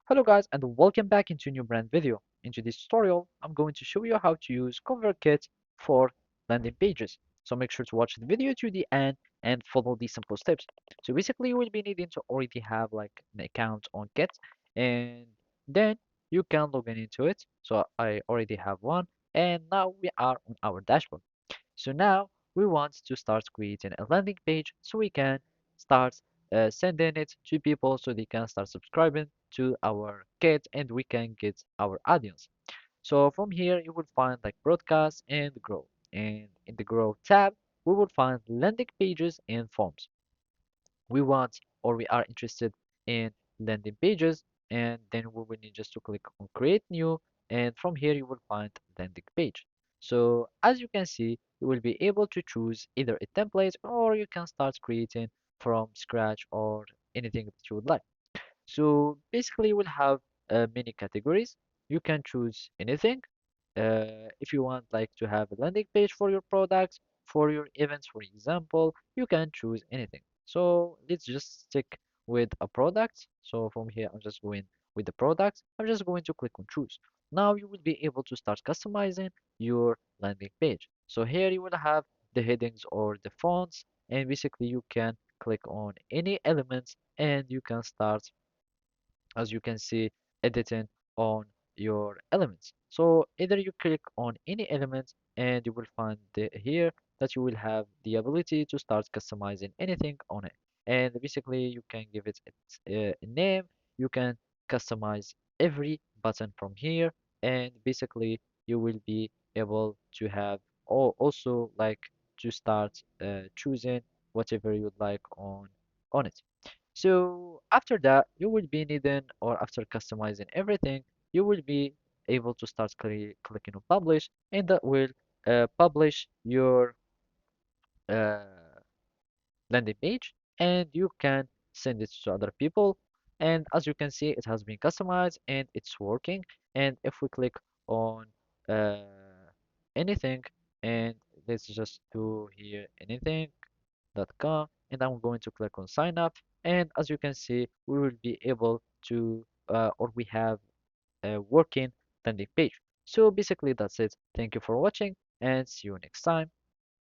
Hello guys and welcome back into a new brand video. In this tutorial, I'm going to show you how to use ConvertKit for landing pages. So make sure to watch the video to the end and follow these simple steps. So basically you will be needing to already have like an account on Kit and then you can log in into it. So I already have one and now we are on our dashboard. So now we want to start creating a landing page so we can start sending it to people so they can start subscribing to our kit and we can get our audience. So from here you will find like broadcast and grow. And in the grow tab, we will find landing pages and forms. We want or we are interested in landing pages and then we will need just to click on create new and from here you will find landing page. So as you can see you will be able to choose either a template or you can start creating from scratch or anything that you would like. So basically, we'll have many categories. You can choose anything. If you want like to have a landing page for your products, for your events, for example, you can choose anything. So let's just stick with a product. So from here, I'm just going with the products. I'm just going to click on choose. Now you will be able to start customizing your landing page. So here you will have the headings or the fonts, and basically you can click on any elements and you can start as you can see editing on your elements. So either you click on any element and you will find here that you will have the ability to start customizing anything on it. And basically you can give it its a name, you can customize every button from here and basically you will be able to have also like to start choosing whatever you'd like on it. So after that, you will be needing, or after customizing everything, you will be able to start clicking on publish, and that will publish your uh, landing page, and you can send it to other people. And as you can see, it has been customized and it's working. And if we click on uh, anything, and let's just do here anything.com and I'm going to click on sign up and as you can see we will be able to or we have a working landing page. So basically that's it. Thank you for watching and see you next time.